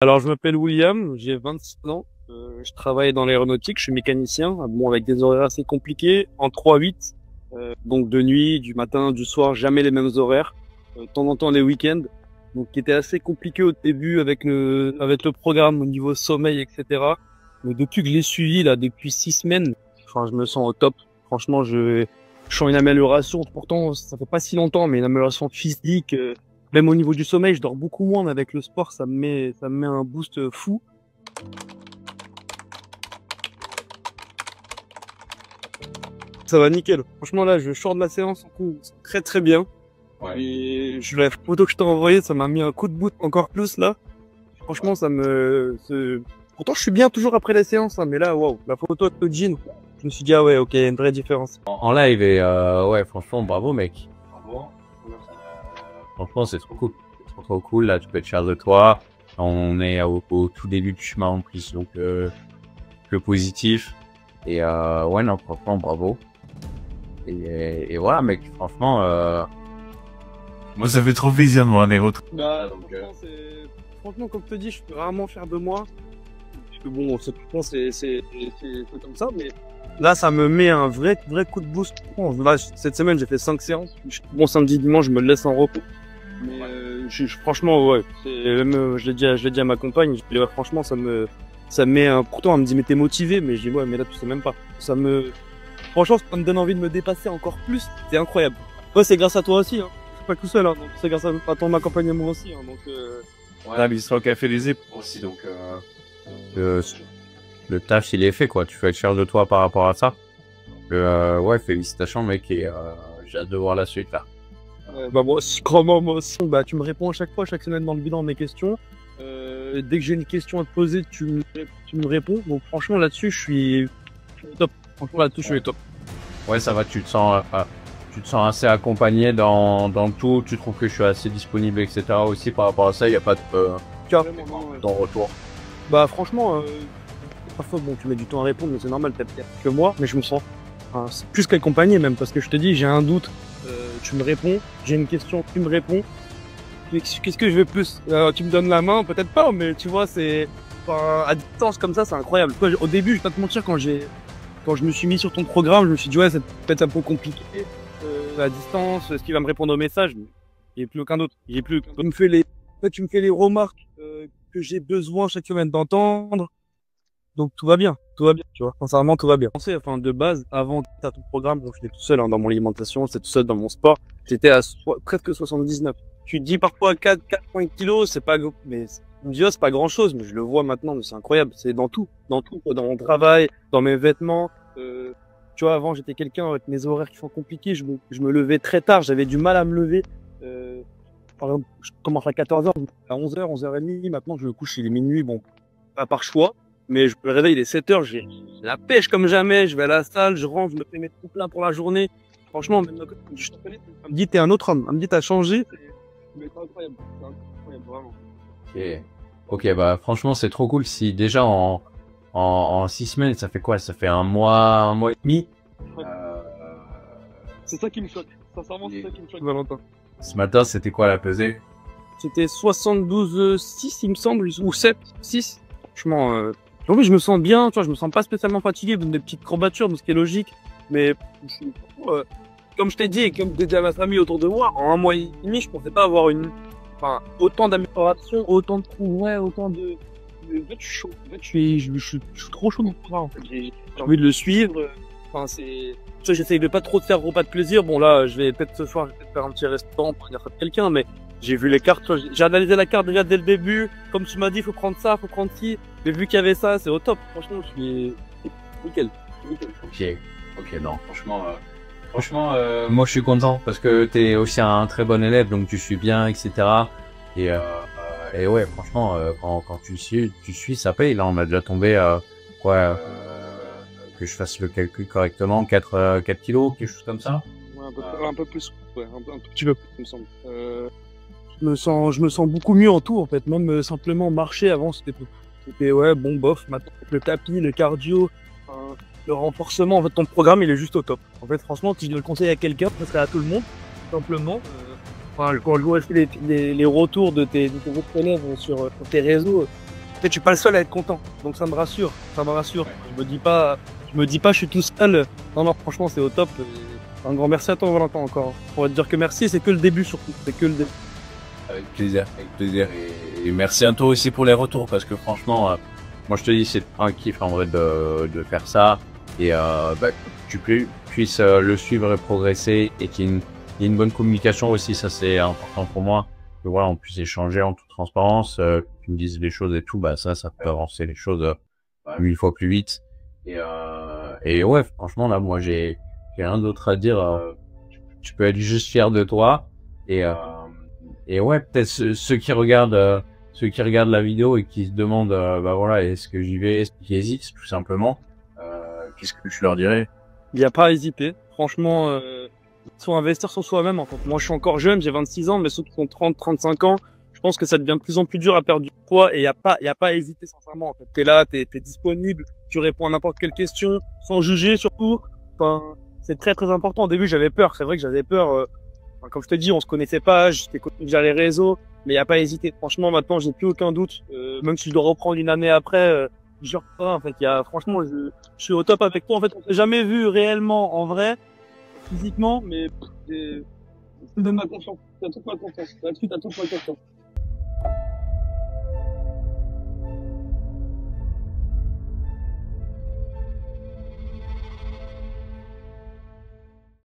Alors, je m'appelle William, j'ai 26 ans. Je travaille dans l'aéronautique, je suis mécanicien, bon, avec des horaires assez compliqués, en 3-8, donc de nuit, du matin, du soir, jamais les mêmes horaires, de temps en temps les week-ends, donc qui était assez compliqué au début avec le programme au niveau sommeil, etc. Mais depuis que je l'ai suivi, là, depuis 6 semaines, enfin, je me sens au top. Franchement, je sens une amélioration, pourtant, ça fait pas si longtemps, mais une amélioration physique, même au niveau du sommeil, je dors beaucoup moins, mais avec le sport, ça me met un boost fou. Ça va nickel. Franchement, là, je sors de la séance en coup, très très bien. Ouais. Et la photo que je t'ai envoyée, ça m'a mis un coup de boost encore plus là. Franchement, pourtant, je suis bien toujours après la séance, hein, mais là, waouh, la photo avec le jean, je me suis dit, ah ouais, ok, il y a une vraie différence. En live et ouais, franchement, bravo mec. Bravo. Franchement, c'est trop cool. C'est trop cool. Là, tu peux être fier de toi. On est au tout début du chemin en plus, donc le positif. Et ouais, non, franchement, bravo. Et voilà, mec, franchement, moi, ça fait trop plaisir de voir les retours. Bah, franchement, comme je te dis, je suis vraiment fier de moi. Parce que bon, c'est comme ça, mais là, ça me met un vrai coup de boost. Bon, là, cette semaine, j'ai fait 5 séances. Bon, samedi, dimanche, je me laisse en repos. Mais franchement, ouais, je l'ai dit à ma compagne. Je dis, ouais, franchement, ça me met un. Pourtant, elle me dit, mais t'es motivé. Mais je dis, ouais, mais là, tu sais même pas. Franchement, ça me donne envie de me dépasser encore plus. C'est incroyable. Ouais, c'est grâce à toi aussi, hein. Je suis pas tout seul, hein. Donc, c'est grâce à ton accompagnement aussi, hein. Donc, Ouais, l'histoire qu'a fait les épaules aussi, donc le taf il est fait quoi, tu peux être fier de toi par rapport à ça. Ouais, félicitations mec et j'ai hâte de voir la suite là. bah moi aussi, crois-moi, moi aussi. Bah tu me réponds à chaque fois, chaque semaine dans le bilan mes questions. Dès que j'ai une question à te poser, tu me réponds. Donc franchement là-dessus, je suis top. Franchement là-dessus, je suis top. Ouais, ça va, tu te sens assez accompagné dans le tout, tu trouves que je suis assez disponible etc. aussi par rapport à ça, il n'y a pas de Carrément, non, ouais. ton retour. Bah franchement, parfois bon tu mets du temps à répondre, mais c'est normal, t'as peut-être que moi, mais je me sens c'est plus qu'accompagné même, parce que je te dis, j'ai un doute, tu me réponds, j'ai une question, tu me réponds. Qu'est-ce que je veux plus? Tu me donnes la main, peut-être pas, mais tu vois, enfin, à distance comme ça, c'est incroyable. Au début, je vais pas te mentir, quand je me suis mis sur ton programme, je me suis dit ouais, c'est peut-être un peu compliqué, à distance, ce qui va me répondre aux messages, mais il n'y a plus aucun autre. Tu me fais les remarques que j'ai besoin chaque semaine d'entendre. Donc tout va bien, tu vois. Sincèrement, tout va bien. Enfin, de base, avant à ton programme, donc j'étais tout seul, hein, dans mon alimentation, j'étais tout seul dans mon sport. J'étais à presque 79. Tu te dis parfois 4-5 kilos, c'est pas, mais je me dis, oh, c'est pas grand chose, mais je le vois maintenant, mais c'est incroyable. C'est dans tout, quoi, dans mon travail, dans mes vêtements. Tu vois, avant, j'étais quelqu'un avec mes horaires qui sont compliqués. Je me levais très tard, j'avais du mal à me lever. Par exemple, je commence à 14h, à 11h, 11h30. Maintenant, je me couche, il est minuit, bon, pas par choix. Mais je me réveille, il est 7h, j'ai la pêche comme jamais, je vais à la salle, je rentre, je me fais mes trous pleins pour la journée. Franchement, même je te connais, elle me dit, t'es un autre homme. Elle me dit, t'as changé. C'est incroyable, vraiment. Ok, bah franchement, c'est trop cool. Si déjà en 6 semaines, ça fait quoi? Ça fait un mois et demi. C'est ça qui me choque. Sincèrement, c'est ça qui me choque, Valentin. Ce matin, c'était quoi la pesée? C'était 72,6, il me semble, ou 7, 6. Franchement, en plus, je me sens bien, tu vois, je me sens pas spécialement fatigué, des petites courbatures, ce qui est logique. Mais, comme je t'ai dit, et comme je l'ai dit à ma famille autour de moi, en un mois et demi, je pensais pas avoir autant d'amélioration, autant de progrès, autant de... En fait, je suis chaud. En fait, je suis trop chaud dans le programme, en fait. J'ai envie de le suivre. Enfin, tu vois, j'essaye de pas trop te faire repas de plaisir. Bon, là, peut-être ce soir, je vais peut-être faire un petit restaurant pour dire ça de quelqu'un, mais j'ai vu les cartes, j'ai analysé la carte déjà dès le début. Comme tu m'as dit, faut prendre ça, faut prendre ci. Mais vu qu'il y avait ça, c'est au top. Franchement, je suis nickel. Ok, non, franchement, moi je suis content parce que t'es aussi un très bon élève, donc tu suis bien, etc. Et ouais, franchement, quand tu suis, ça paye. Là, on a déjà tombé, que je fasse le calcul correctement, 4 kilos, quelque chose comme ça. Ouais, un peu plus, ouais, un petit peu plus, il me semble. Je me sens beaucoup mieux en tout, en fait. Même simplement marcher avant, c'était ouais, bon, bof. Maintenant, le tapis, le cardio, le renforcement, en fait, ton programme, il est juste au top. En fait, franchement, si je dois le conseiller à quelqu'un, ce serait à tout le monde, simplement. Quand je vois les retours de tes autres élèves sur tes réseaux, Peut-être je suis pas le seul à être content, donc ça me rassure, ça me rassure. Je me dis pas, je suis tout seul. Non, non, franchement, c'est au top. Et un grand merci à toi, Valentin, encore. On va te dire que merci, c'est que le début surtout, c'est que le début. Avec plaisir, avec plaisir. Et merci à toi aussi pour les retours, parce que franchement, moi je te dis, c'est un kiff en vrai de faire ça. Et bah, que tu puisses le suivre et progresser, et qu'il y ait une bonne communication aussi, ça c'est important pour moi. Que voilà, on puisse échanger en toute transparence, que tu me dises les choses et tout, bah ça peut avancer les choses 1000 fois plus vite. Et ouais, franchement là, moi j'ai rien d'autre à dire. Tu peux être juste fier de toi. Et ouais, peut-être ceux qui regardent la vidéo et qui se demandent, bah voilà, est-ce que j'y vais, est-ce qu'ils hésitent, tout simplement. Qu'est-ce que je leur dirais? Il n'y a pas à hésiter. Franchement, faut investir sur soi-même, en fait. Moi, je suis encore jeune, j'ai 26 ans, mais ceux qui ont 30, 35 ans, je pense que ça devient de plus en plus dur à perdre du poids et il y a pas à hésiter, sincèrement. En fait, t'es là, t'es disponible, tu réponds à n'importe quelle question, sans juger, surtout. Enfin, c'est très, très important. Au début, j'avais peur. C'est vrai que j'avais peur. Enfin, comme je te dis, on se connaissait pas, j'étais connu via les réseaux, mais il n'y a pas à hésiter. Franchement, maintenant, j'ai plus aucun doute. Même si je dois reprendre une année après, je reprends. En fait, franchement, je suis au top avec toi. En fait, on s'est jamais vu réellement en vrai, physiquement, mais je te donne ma confiance. T'as toute ma confiance. Là-dessus, t'as toute ma confiance.